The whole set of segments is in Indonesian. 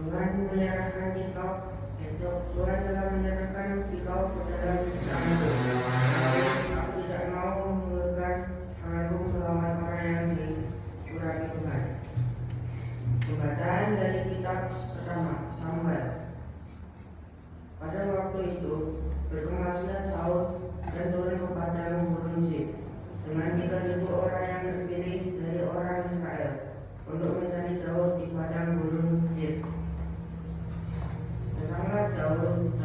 Tuhan telah menyerahkan engkau ke dalam tanganku. Aku tidak mau mengulurkan tanganku melawan orang yang disurapi Tuhan. Pembacaan dari kitab pertama Samuel. Pada waktu itu berkemaslah Saul dan turun ke padang gunung Zif dengan 3.000 orang yang terpilih dari orang Israel untuk mencari Daud di padang gunung Zif. Datanglah Daud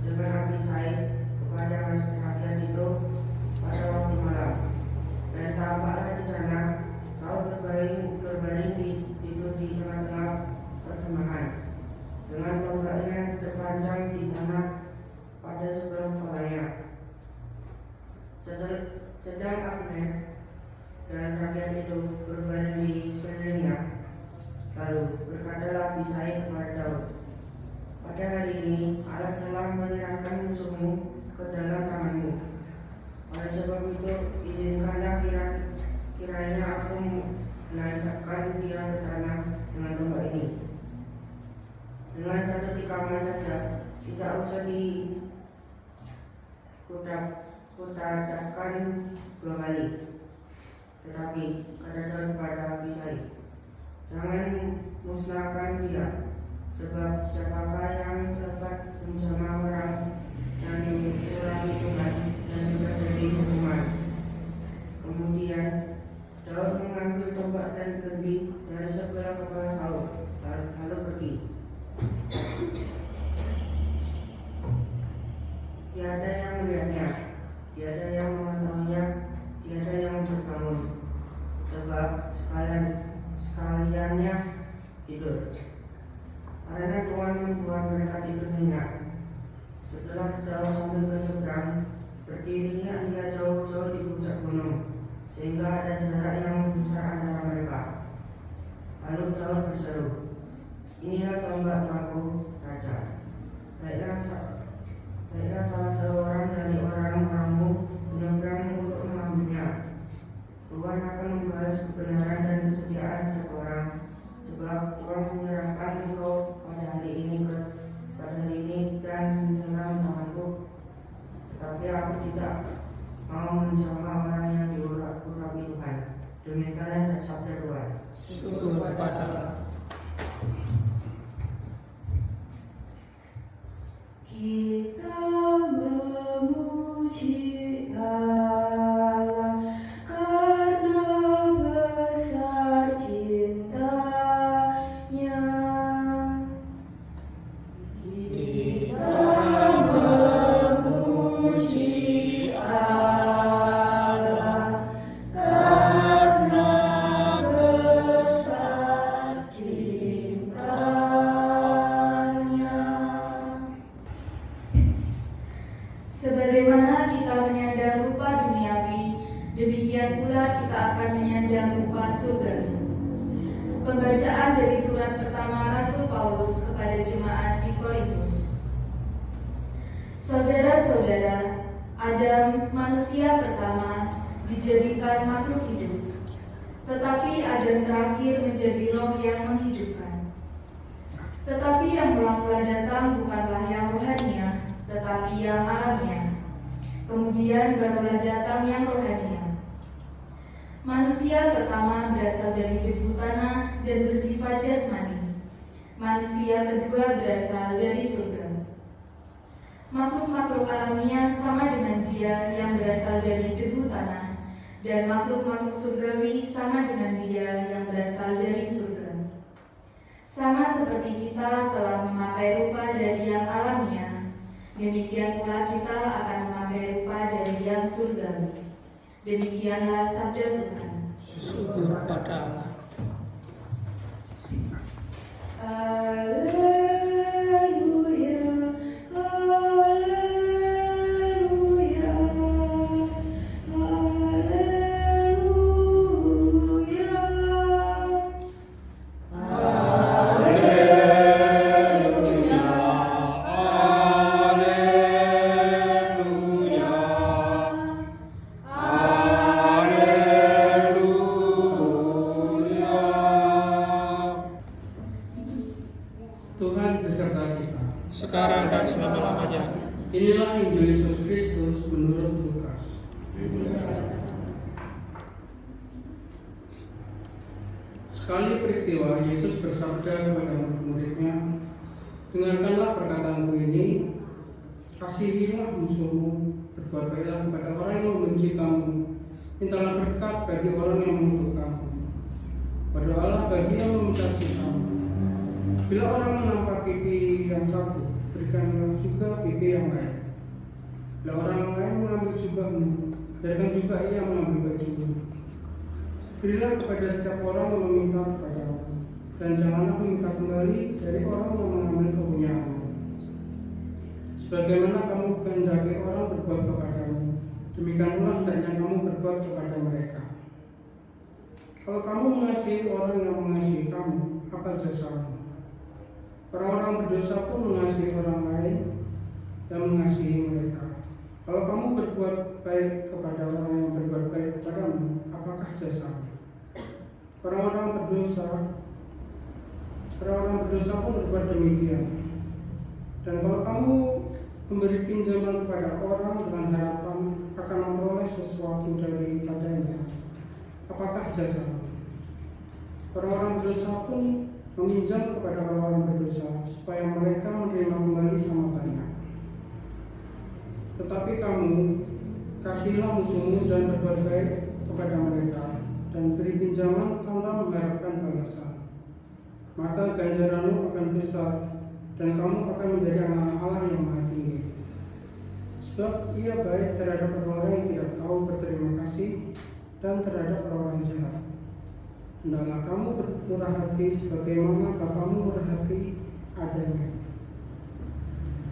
dengan Abisai kepada rakyat itu pada waktu malam, dan tampaklah di sana Saul berbaring tidur di tengah-tengah perkemahan dengan tombaknya terpanjang di tanah pada sebelah kepalanya. Sedang Abner dan rakyat itu berbaring di sekelilingnya. Lalu berkatalah Abisai kepada Daud, pada hari ini Allah telah menyerahkan musuhmu ke dalam tanganmu. Oleh sebab itu izinkanlah kiranya aku menancapkan dia ke tanah dengan tombak ini. Dengan satu tikaman saja, tidak usah kutacapkan 2 kali. Tetapi kata Daud kepada Abisai, jangan musnahkan dia, sebab siapakah yang dapat menjamah orang yang mengurangi Tuhan dan juga jadi hukuman. Kemudian Daud mengambil tombak dan kendi dari sebelah kepala Saul, lalu pergi. Tiada yang melihatnya, tiada yang mengetahuinya, tiada yang terbangun, sebab sekaliannya tidur. Karena Tuhan membuat mereka tidur nyenyak. Setelah Daud sampai ke seberang, berdirinya ia jauh-jauh di puncak gunung, sehingga ada jarak yang besar antara mereka. Lalu Daud berseru, inilah tombak Tuanku, Raja. Baiklah salah seorang dari orang-orangmu menyeberang untuk mengambilnya. Tuhan akan membalas kebenaran dan kesetiaan setiap orang, sebab Tuhan menyerahkan engkau pada hari ini dan dalam tanganku. Tetapi aku tidak mau menjamah orang yang diurapi Tuhan. Demikianlah sabda Tuhan. Syukur kepada Allah. Kita memuji Allah karena besar cintanya. Kita memuji Allah karena besar cintanya. Sebagaimana kita menyandang rupa duniawi, demikian pula kita akan menyandang rupa surgawi. Pembacaan dari surat pertama Rasul Paulus kepada jemaat di Korintus. Saudara-saudara, Adam, manusia pertama, dijadikan makhluk hidup, tetapi Adam terakhir menjadi roh yang menghidupkan. Tetapi yang mula-mula datang bukanlah yang rohania, tetapi yang alamiah. Kemudian barulah datang yang rohania. Manusia pertama berasal dari debu tanah dan bersifat jasmani. Manusia kedua berasal dari surga. Makhluk-makhluk alamiah sama dengan dia yang berasal dari debu tanah, dan makhluk-makhluk surgawi sama dengan dia yang berasal dari surga. Sama seperti kita telah memakai rupa dari yang alamiah, demikian pula kita akan memakai rupa dari yang surgawi. Demikianlah sabda Tuhan. Syukur kepada Allah. Haleluya, haleluya, haleluya. Haleluya. Tuhan beserta kita. sekarang dan selama-lamanya. Inilah Injil Yesus Kristus menurut Lukas. Sekali peristiwa, Yesus bersabda kepada murid-muridnya, "Dengarkanlah perkataanku ini, kasihilah musuhmu, berbuat baiklah kepada orang yang membenci kamu, mintalah berkat bagi orang yang mengutuk kamu, berdoalah bagi yang mencaci kamu. Bila orang menampar pipi yang satu, berikanlah juga pipi yang lain. Bila orang lain mengambil jubahmu, biarkan juga ia mengambil bajumu. Berilah kepada setiap orang yang meminta kepadamu, dan janganlah meminta kembali dari orang yang mengambil kepunyaanmu. Sebagaimana kamu kehendaki orang berbuat kepadamu, demikianlah hendaknya kamu berbuat kepada mereka. Kalau kamu mengasihi orang yang mengasihi kamu, apa jasamu? Orang-orang berdosa pun mengasihi orang lain dan mengasihi mereka. Kalau kamu berbuat baik kepada orang yang berbuat baik kepadamu, apakah jasamu? Orang-orang berdosa pun berbuat demikian. Dan kalau kamu memberi pinjaman kepada orang dengan harapan akan memperoleh sesuatu daripadanya, apakah jasamu? Orang-orang berdosa pun meminjam kepada orang-orang berdosa supaya mereka menerima kembali sama banyak. Tetapi kamu kasihlah musuhmu dan berbuat baik kepada mereka, dan beri pinjaman tanpa mengharapkan balasan. Maka ganjaranmu akan besar, dan kamu akan menjadi anak Allah yang Maha Tinggi. Sebab ia baik terhadap orang yang tidak tahu berterima kasih dan terhadap orang jahat. Hendaklah kamu bermurah hati sebagaimana Bapamu murah hati adanya.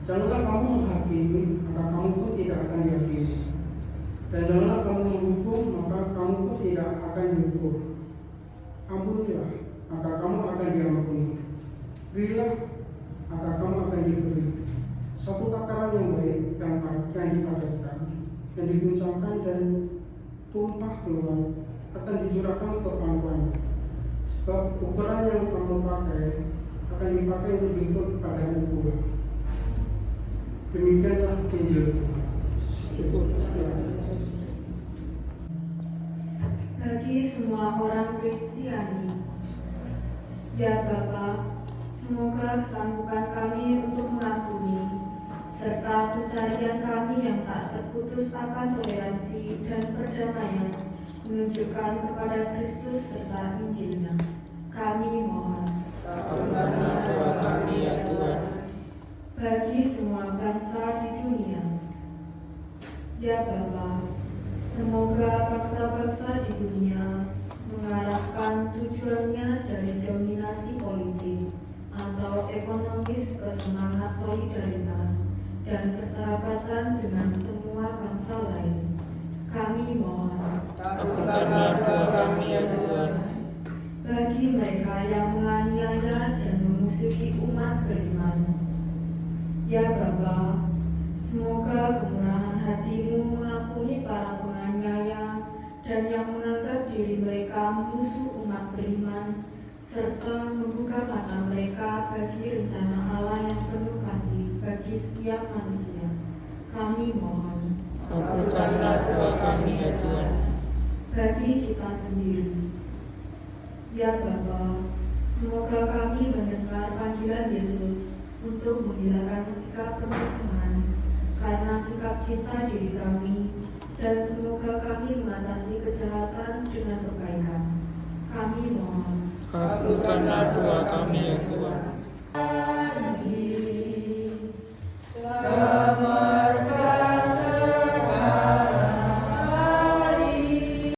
Janganlah kamu menghakimi, maka kamu pun tidak akan dihakimi. Dan janganlah kamu menghukum, maka kamu pun tidak akan dihukum. Ampunilah, maka kamu akan diampuni. Berilah, maka kamu akan diberi. Satu takaran yang baik, yang dipadatkan, yang diguncangkan dan tumpah keluar, akan dicurahkan ke pangkuanmu. Sebab ukuran yang kamu pakai akan dipakai untuk diukur kepadamu pula. Demikianlah Injil Tuhan. Bagi semua orang Kristiani, ya Bapa, semoga kesanggupan kami untuk mengampuni serta pencarian kami yang tak terputus akan toleransi dan perdamaian menunjukkan kepada Kristus serta Injilnya. Kami mohon. Ampunilah doa kami ya Tuhan. Bagi semua bangsa di dunia, ya Bapa, semoga bangsa-bangsa di dunia mengarahkan tujuannya dari dominasi politik atau ekonomis ke semangat solidaritas dan persahabatan dengan semua bangsa lain. Kami mohon. Ampunilah doa kami ya Tuhan. Bagi mereka yang menganiaya dan memusuhi umat beriman, ya Bapa, semoga kemurahan hati-Mu mengampuni para penganiaya dan yang menganggap diri mereka musuh umat beriman, serta membuka mata mereka bagi rencana Allah yang penuh kasih bagi setiap manusia. Kami mohon. Ampunilah doa kami ya Tuhan. Bagi kita sendiri, ya Bapa, semoga kami mendengar panggilan Yesus untuk menghilangkan sikap permusuhan karena sikap cinta diri kami, dan semoga kami mengatasi kejahatan dengan kebaikan. Kami mohon. Ampunilah doa kami ya Tuhan.